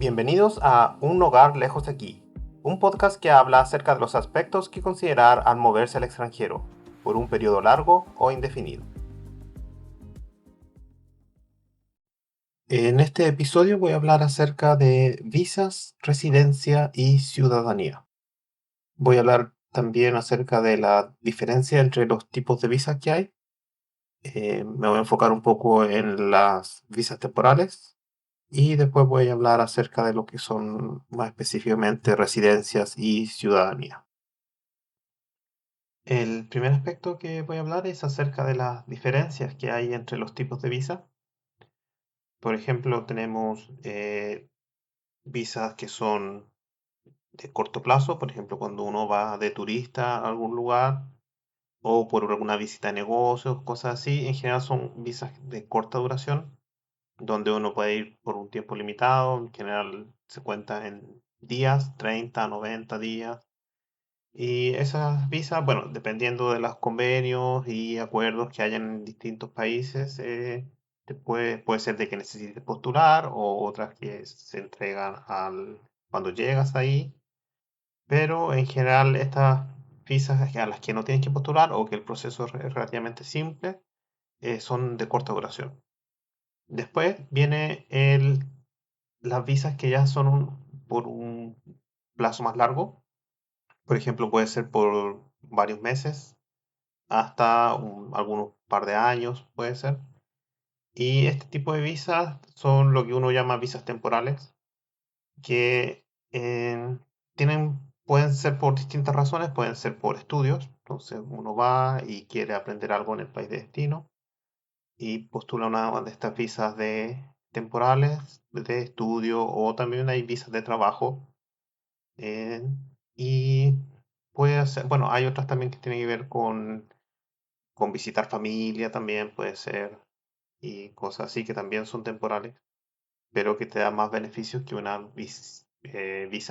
Bienvenidos a Un hogar lejos de aquí, un podcast que habla acerca de los aspectos que considerar al moverse al extranjero, por un periodo largo o indefinido. En este episodio voy a hablar acerca de visas, residencia y ciudadanía. Voy a hablar también acerca de la diferencia entre los tipos de visas que hay. Me voy a enfocar un poco en las visas temporales y después voy a hablar acerca de lo que son más específicamente residencias y ciudadanía. El primer aspecto que voy a hablar es acerca de las diferencias que hay entre los tipos de visa. Por ejemplo, tenemos visas que son de corto plazo, por ejemplo, cuando uno va de turista a algún lugar o por alguna visita de negocios, cosas así. En general son visas de corta duración, donde uno puede ir por un tiempo limitado. En general se cuenta en días, 30, 90 días. Y esas visas, bueno, dependiendo de los convenios y acuerdos que hayan en distintos países, puede ser de que necesites postular o otras que se entregan cuando llegas ahí. Pero en general estas visas a las que no tienes que postular o que el proceso es relativamente simple, son de corta duración. Después viene las visas que ya son por un plazo más largo. Por ejemplo, puede ser por varios meses hasta algunos par de años, puede ser. Y este tipo de visas son lo que uno llama visas temporales, que pueden ser por distintas razones, pueden ser por estudios. Entonces uno va y quiere aprender algo en el país de destino y postula una de estas visas de temporales de estudio, o también hay visas de trabajo. eh, y puede ser, bueno, hay otras también que tienen que ver con visitar familia también puede ser, y cosas así que también son temporales, pero que te dan más beneficios que una visa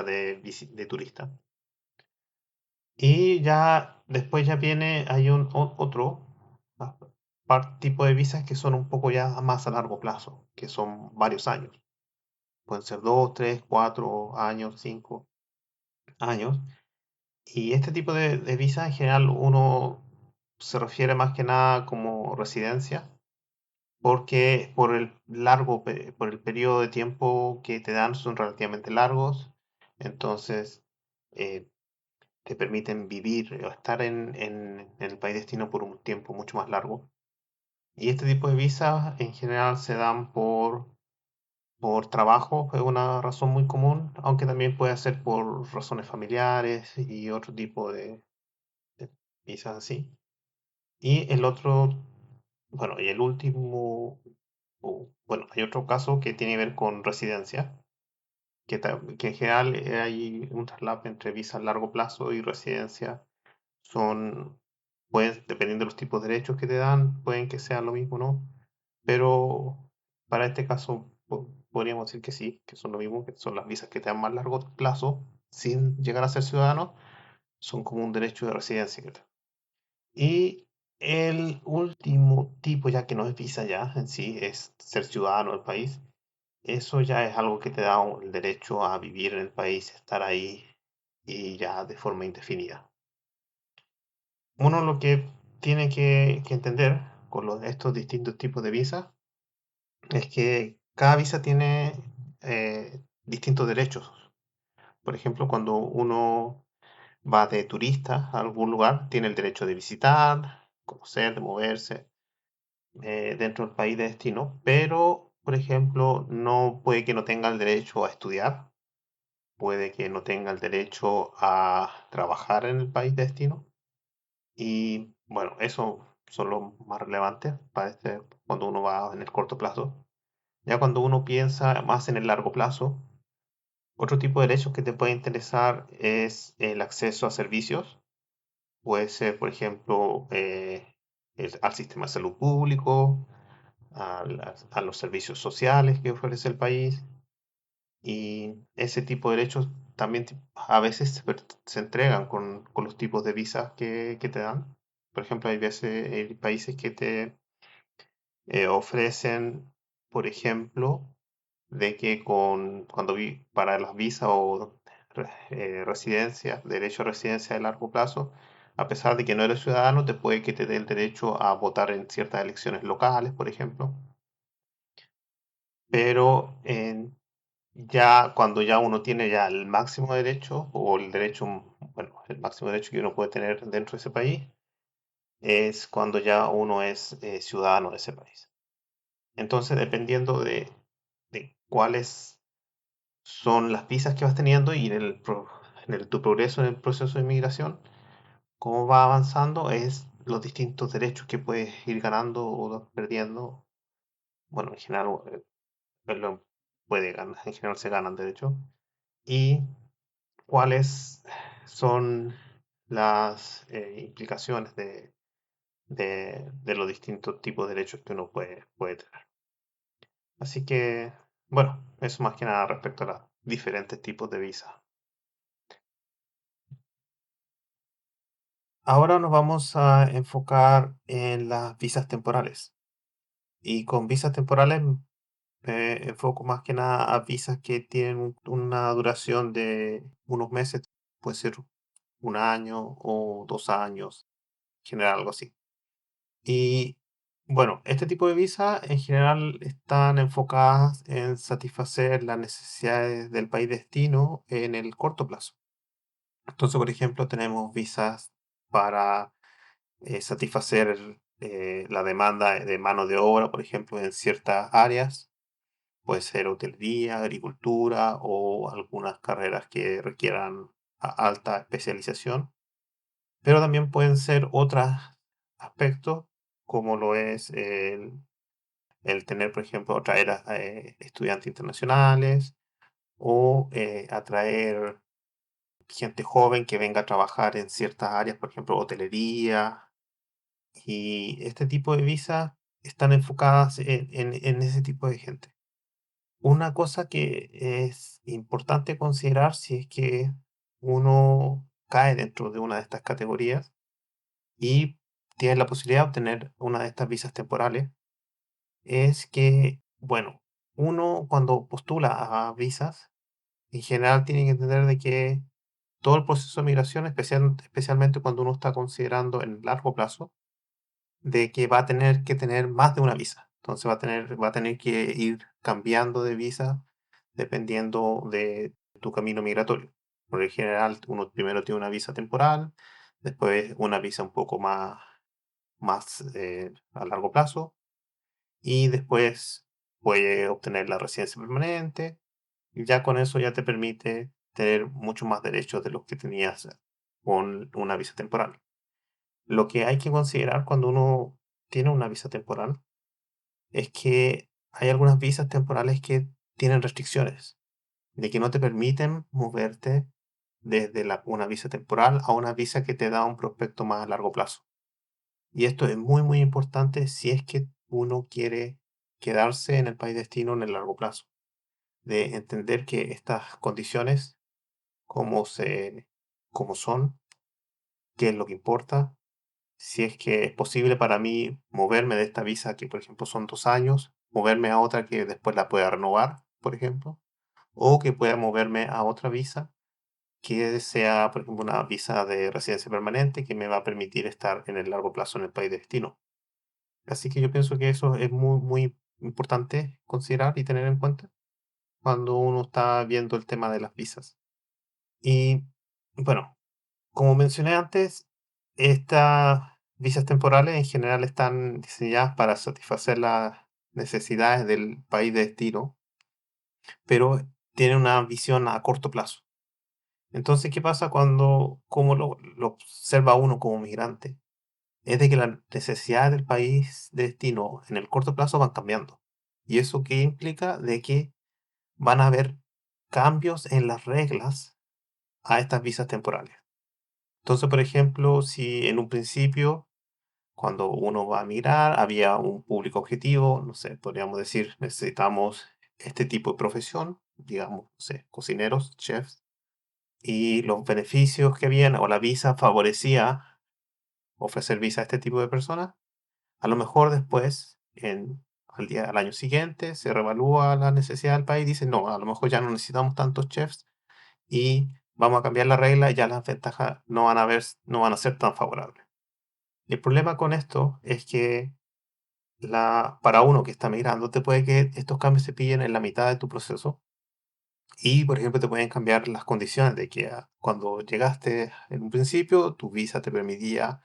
de turista. Y ya después ya viene, hay otro ah, tipo de visas que son un poco ya más a largo plazo, que son varios años. Pueden ser 2, 3, 4 años, 5 años. Y este tipo de visa en general uno se refiere más que nada como residencia, porque por el periodo de tiempo que te dan son relativamente largos. Entonces eh, te permiten vivir o estar en el país destino por un tiempo mucho más largo. Y este tipo de visas en general se dan por trabajo, es una razón muy común, aunque también puede ser por razones familiares y otro tipo de visas así. Y el otro, bueno, y el último, bueno, hay otro caso que tiene que ver con residencia, que en general hay un traslado entre visa a largo plazo y residencia. Son, dependiendo de los tipos de derechos que te dan, pueden que sean lo mismo, ¿no? Pero para este caso podríamos decir que sí, que son lo mismo, que son las visas que te dan más largo plazo sin llegar a ser ciudadano, son como un derecho de residencia que te dan. Y el último tipo, ya que no es visa ya en sí, es ser ciudadano del país. Eso ya es algo que te da el derecho a vivir en el país, estar ahí y ya de forma indefinida. Uno lo que tiene que entender con estos distintos tipos de visas es que cada visa tiene distintos derechos. Por ejemplo, cuando uno va de turista a algún lugar, tiene el derecho de visitar, conocer, de moverse dentro del país de destino, pero, por ejemplo, no puede que no tenga el derecho a estudiar, puede que no tenga el derecho a trabajar en el país de destino. Y bueno, eso son los más relevantes para cuando uno va en el corto plazo. Ya cuando uno piensa más en el largo plazo, otro tipo de derechos que te puede interesar es el acceso a servicios. Puede ser, por ejemplo, al sistema de salud público, a los servicios sociales que ofrece el país. Y ese tipo de derechos también a veces se entregan con los tipos de visas que te dan. Por ejemplo, hay veces hay países que te ofrecen, por ejemplo, de que para las visas o residencias, derecho a residencia de largo plazo, a pesar de que no eres ciudadano, te puede que te dé el derecho a votar en ciertas elecciones locales, por ejemplo. Pero ya cuando ya uno tiene ya el máximo derecho o el derecho, bueno, el máximo derecho que uno puede tener dentro de ese país es cuando ya uno es ciudadano de ese país. Entonces, dependiendo de cuáles son las visas que vas teniendo y tu progreso en el proceso de inmigración, cómo va avanzando, es los distintos derechos que puedes ir ganando o perdiendo. Bueno, en general, lo puede ganar, en general se ganan derechos. Y cuáles son las implicaciones de los distintos tipos de derechos que uno puede tener. Así que, bueno, eso más que nada respecto a los diferentes tipos de visa. Ahora nos vamos a enfocar en las visas temporales. Y con visas temporales enfoco más que nada a visas que tienen una duración de unos meses, puede ser un año o 2 años, en general algo así. Y bueno, este tipo de visas en general están enfocadas en satisfacer las necesidades del país destino en el corto plazo. Entonces, por ejemplo, tenemos visas para satisfacer la demanda de mano de obra, por ejemplo, en ciertas áreas. Puede ser hotelería, agricultura o algunas carreras que requieran alta especialización. Pero también pueden ser otros aspectos, como lo es el tener, por ejemplo, atraer a estudiantes internacionales o atraer gente joven que venga a trabajar en ciertas áreas, por ejemplo, hotelería. Y este tipo de visas están enfocadas en ese tipo de gente. Una cosa que es importante considerar si es que uno cae dentro de una de estas categorías y tiene la posibilidad de obtener una de estas visas temporales, es que, bueno, uno cuando postula a visas, en general tiene que entender de que todo el proceso de migración, especialmente cuando uno está considerando en largo plazo, de que va a tener que tener más de una visa. Entonces va a tener que ir cambiando de visa dependiendo de tu camino migratorio. Por el general, uno primero tiene una visa temporal, después una visa un poco más a largo plazo, y después puede obtener la residencia permanente, y ya con eso ya te permite tener mucho más derechos de los que tenías con una visa temporal. Lo que hay que considerar cuando uno tiene una visa temporal es que hay algunas visas temporales que tienen restricciones, de que no te permiten moverte desde una visa temporal a una visa que te da un prospecto más a largo plazo. Y esto es muy, muy importante si es que uno quiere quedarse en el país destino en el largo plazo, de entender que estas condiciones, como como son, qué es lo que importa, si es que es posible para mí moverme de esta visa que, por ejemplo, son 2 años, moverme a otra que después la pueda renovar, por ejemplo, o que pueda moverme a otra visa que sea, por ejemplo, una visa de residencia permanente que me va a permitir estar en el largo plazo en el país de destino. Así que yo pienso que eso es muy, muy importante considerar y tener en cuenta cuando uno está viendo el tema de las visas. Y bueno, como mencioné antes, estas visas temporales en general están diseñadas para satisfacer las necesidades del país de destino, pero tienen una visión a corto plazo. Entonces, ¿qué pasa cómo lo observa uno como migrante? Es de que las necesidades del país de destino en el corto plazo van cambiando. ¿Y eso qué implica? De que van a haber cambios en las reglas a estas visas temporales. Entonces, por ejemplo, si en un principio, cuando uno va a migrar, había un público objetivo, no sé, podríamos decir, necesitamos este tipo de profesión, digamos, no sé, cocineros, chefs, y los beneficios que habían o la visa favorecía ofrecer visa a este tipo de personas, a lo mejor después, al año siguiente, se revalúa la necesidad del país, dice, no, a lo mejor ya no necesitamos tantos chefs y vamos a cambiar la regla y ya las ventajas no van a ser tan favorables. El problema con esto es que para uno que está migrando, te puede que estos cambios se pillen en la mitad de tu proceso y, por ejemplo, te pueden cambiar las condiciones de que cuando llegaste en un principio, tu visa te permitía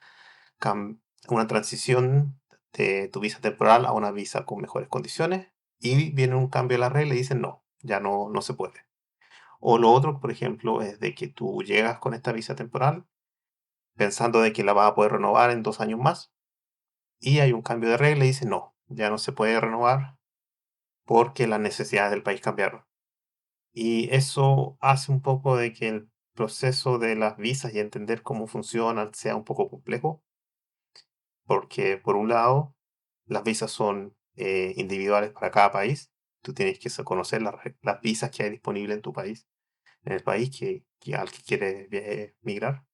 cam- una transición de tu visa temporal a una visa con mejores condiciones y viene un cambio de la regla y dicen no, ya no se puede. O lo otro, por ejemplo, es de que tú llegas con esta visa temporal pensando de que la vas a poder renovar en 2 años más y hay un cambio de regla y dicen no, ya no se puede renovar porque las necesidades del país cambiaron. Y eso hace un poco de que el proceso de las visas y entender cómo funcionan sea un poco complejo, porque por un lado, las visas son individuales para cada país. Tú tienes que conocer las visas que hay disponibles en tu país, en el país al que quieres migrar.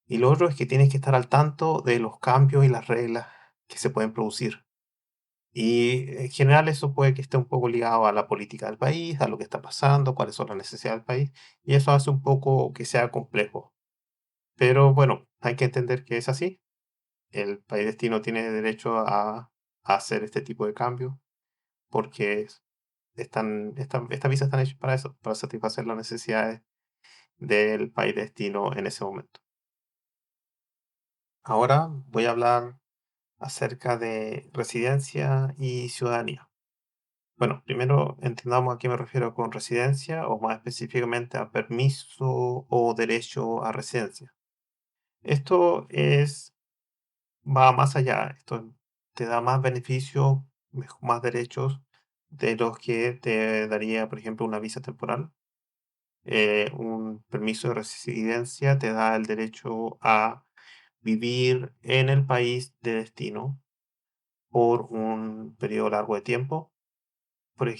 Y lo otro es que tienes que estar al tanto de los cambios y las reglas que se pueden producir. Y en general eso puede que esté un poco ligado a la política del país, a lo que está pasando, cuáles son las necesidades del país, y eso hace un poco que sea complejo. Pero bueno, hay que entender que es así. El país destino tiene derecho a hacer este tipo de cambios porque estas visas están hechas para eso, para satisfacer las necesidades del país destino en ese momento. Ahora voy a hablar acerca de residencia y ciudadanía. Bueno, primero entendamos a qué me refiero con residencia o más específicamente a permiso o derecho a residencia. Esto va más allá, esto te da más beneficios, más derechos de los que te daría, por ejemplo, una visa temporal. Un permiso de residencia te da el derecho a vivir en el país de destino por un periodo largo de tiempo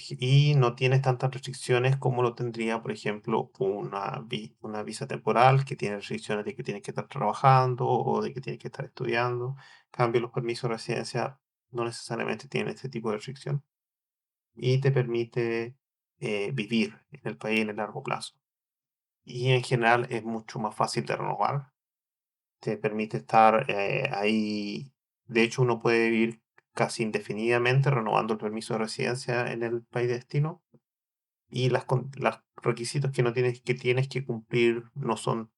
y no tienes tantas restricciones como lo tendría, por ejemplo, una visa temporal que tiene restricciones de que tienes que estar trabajando o de que tienes que estar estudiando. En cambio, los permisos de residencia no necesariamente tienen este tipo de restricción y te permite vivir en el país en el largo plazo. Y en general es mucho más fácil de renovar. Te permite estar ahí. De hecho, uno puede vivir casi indefinidamente renovando el permiso de residencia en el país de destino y los requisitos que tienes que cumplir no son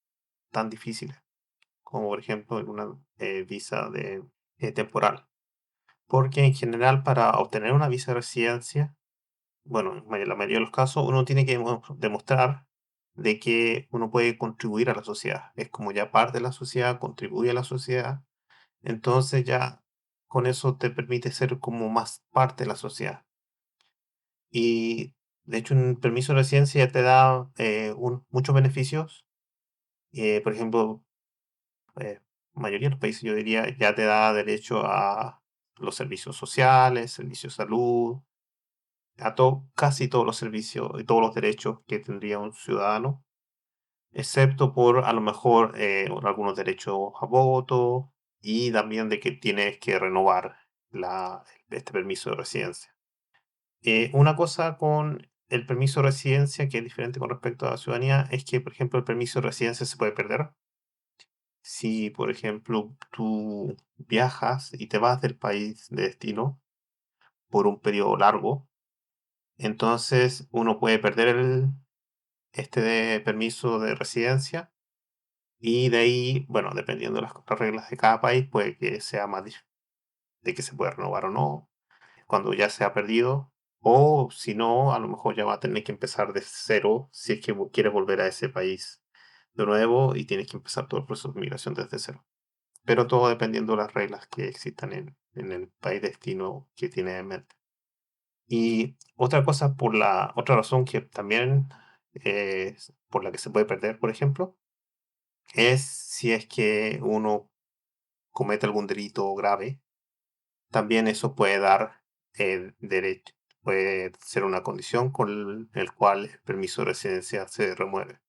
tan difíciles como por ejemplo en una visa temporal. Porque en general para obtener una visa de residencia, bueno, en la mayoría de los casos uno tiene que demostrar de que uno puede contribuir a la sociedad. Es como ya parte de la sociedad, contribuye a la sociedad. Entonces ya con eso te permite ser como más parte de la sociedad. Y de hecho, un permiso de residencia ya te da muchos beneficios. Por ejemplo, mayoría de los países, yo diría, ya te da derecho a los servicios sociales, servicios de salud, casi todos los servicios y todos los derechos que tendría un ciudadano, excepto por a lo mejor algunos derechos a voto y también de que tienes que renovar este permiso de residencia. Una cosa con el permiso de residencia que es diferente con respecto a la ciudadanía es que, por ejemplo, el permiso de residencia se puede perder. Si, por ejemplo, tú viajas y te vas del país de destino por un periodo largo, entonces uno puede perder permiso de residencia y de ahí, bueno, dependiendo de las reglas de cada país, puede que sea más de que se puede renovar o no cuando ya se ha perdido, o si no, a lo mejor ya va a tener que empezar de cero si es que quieres volver a ese país de nuevo y tienes que empezar todo el proceso de migración desde cero. Pero todo dependiendo de las reglas que existan en el país destino que tienes en mente. Y otra cosa, otra razón que también por la que se puede perder, por ejemplo, es si es que uno comete algún delito grave. También eso puede dar derecho, puede ser una condición con el cual el permiso de residencia se remueve.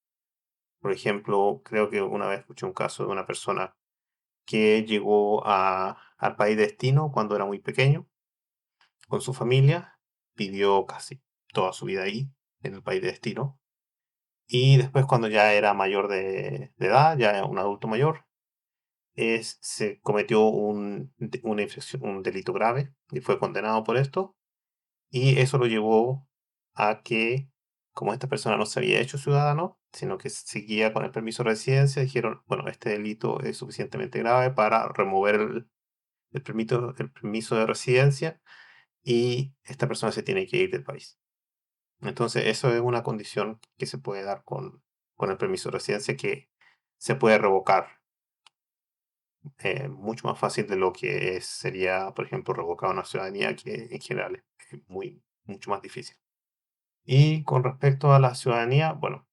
Por ejemplo, creo que una vez escuché un caso de una persona que llegó al país destino cuando era muy pequeño con su familia, vivió casi toda su vida ahí, en el país de destino, y después cuando ya era mayor de edad, ya un adulto mayor, se cometió un delito grave y fue condenado por esto, y eso lo llevó a que, como esta persona no se había hecho ciudadano, sino que seguía con el permiso de residencia, dijeron, bueno, este delito es suficientemente grave para remover el permiso de residencia y esta persona se tiene que ir del país. Entonces, eso es una condición que se puede dar con el permiso de residencia que se puede revocar mucho más fácil de lo que sería, por ejemplo, revocar una ciudadanía que en general es mucho más difícil. Y con respecto a la ciudadanía, bueno,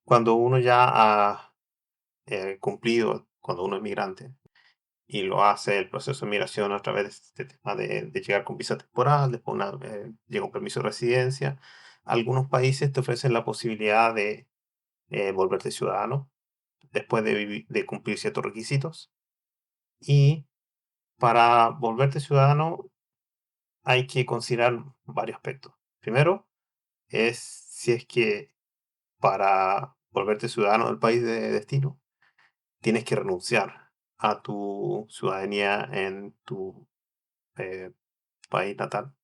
cuando uno ya ha cumplido, cuando uno es migrante y lo hace el proceso de migración a través de este tema de llegar con visa temporal, después llega un permiso de residencia, algunos países te ofrecen la posibilidad de volverte ciudadano después de cumplir ciertos requisitos. Y para volverte ciudadano hay que considerar varios aspectos. Primero es si es que para volverte ciudadano del país de destino tienes que renunciar a tu ciudadanía en tu eh, país natal.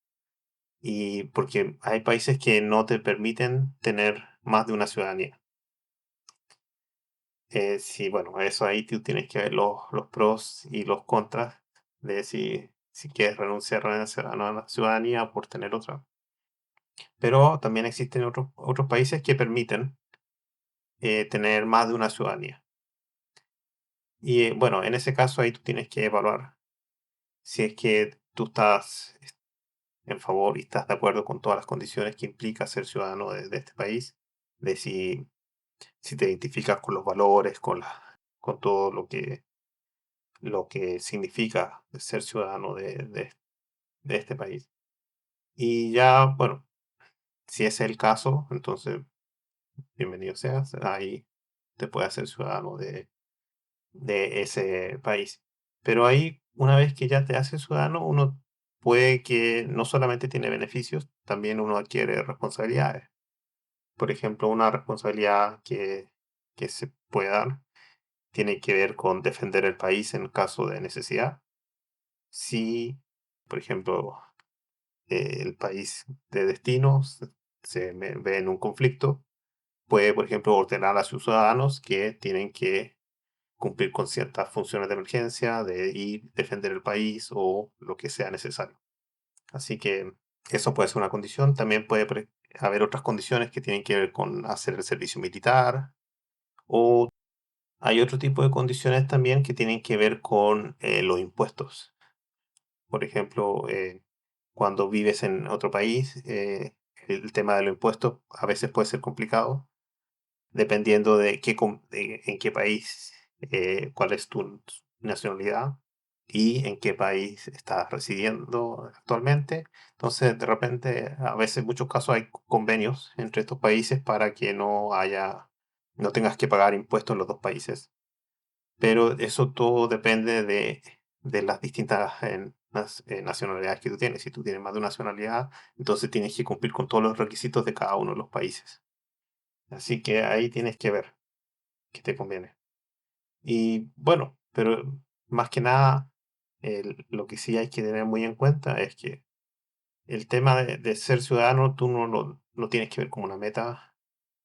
Y porque hay países que no te permiten tener más de una ciudadanía. Sí, bueno, eso ahí tú tienes que ver los pros y los contras de si quieres renunciar a la ciudadanía por tener otra. Pero también existen otros países que permiten tener más de una ciudadanía. Y bueno, en ese caso ahí tú tienes que evaluar si es que tú estás en favor y estás de acuerdo con todas las condiciones que implica ser ciudadano de este país, de si te identificas con los valores, con todo lo que significa ser ciudadano de este país. Y ya, bueno, si ese es el caso, entonces bienvenido seas, ahí te puedes hacer ciudadano de ese país. Pero ahí, una vez que ya te haces ciudadano, uno puede que no solamente tiene beneficios, también uno adquiere responsabilidades. Por ejemplo, una responsabilidad que se puede dar tiene que ver con defender el país en caso de necesidad. Si, por ejemplo, el país de destino ve en un conflicto, puede, por ejemplo, ordenar a sus ciudadanos que tienen que cumplir con ciertas funciones de emergencia, de ir, defender el país o lo que sea necesario. Así que eso puede ser una condición. También puede haber otras condiciones que tienen que ver con hacer el servicio militar o hay otro tipo de condiciones también que tienen que ver con los impuestos. Por ejemplo, cuando vives en otro país, el tema de los impuestos a veces puede ser complicado, dependiendo en qué país, cuál es tu nacionalidad y en qué país estás residiendo actualmente. Entonces, de repente, a veces, en muchos casos, hay convenios entre estos países para que no tengas que pagar impuestos en los dos países. Pero eso todo depende de las distintas nacionalidades que tú tienes. Si tú tienes más de una nacionalidad, entonces tienes que cumplir con todos los requisitos de cada uno de los países. Así que ahí tienes que ver qué te conviene. Y bueno, pero más que nada, lo que sí hay que tener muy en cuenta es que el tema de ser ciudadano, tú no tienes que ver como una meta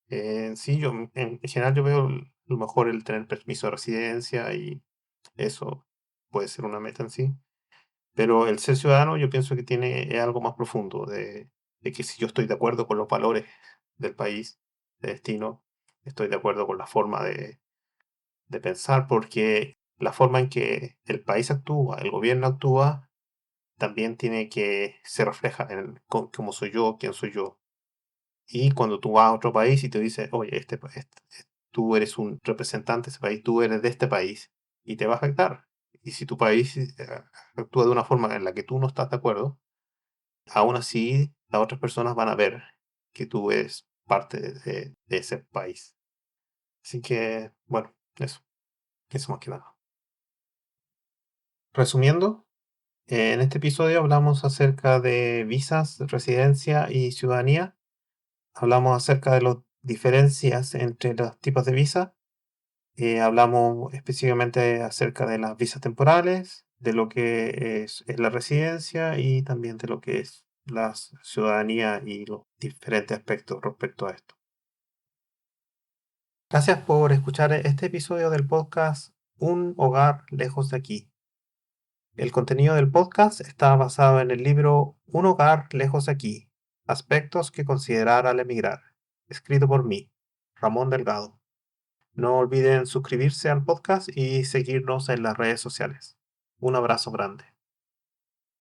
en sí. En general yo veo lo mejor el tener permiso de residencia y eso puede ser una meta en sí. Pero el ser ciudadano yo pienso que es algo más profundo, de que si yo estoy de acuerdo con los valores del país, de destino, estoy de acuerdo con la forma de pensar, porque la forma en que el país actúa, el gobierno actúa, también tiene que se refleja en cómo soy yo, quién soy yo. Y cuando tú vas a otro país y te dice, oye, tú eres un representante de ese país, tú eres de este país, y te va a afectar. Y si tu país actúa de una forma en la que tú no estás de acuerdo, aún así las otras personas van a ver que tú eres parte de ese país. Así que, bueno, eso más que nada. Resumiendo, En este episodio hablamos acerca de visas, residencia y ciudadanía. Hablamos acerca de las diferencias entre los tipos de visa. Hablamos específicamente acerca de las visas temporales, de lo que es la residencia y también de lo que es la ciudadanía y los diferentes aspectos respecto a esto. Gracias por escuchar este episodio del podcast Un hogar lejos de aquí. El contenido del podcast está basado en el libro Un hogar lejos de aquí, aspectos que considerar al emigrar, escrito por mí, Ramón Delgado. No olviden suscribirse al podcast y seguirnos en las redes sociales. Un abrazo grande.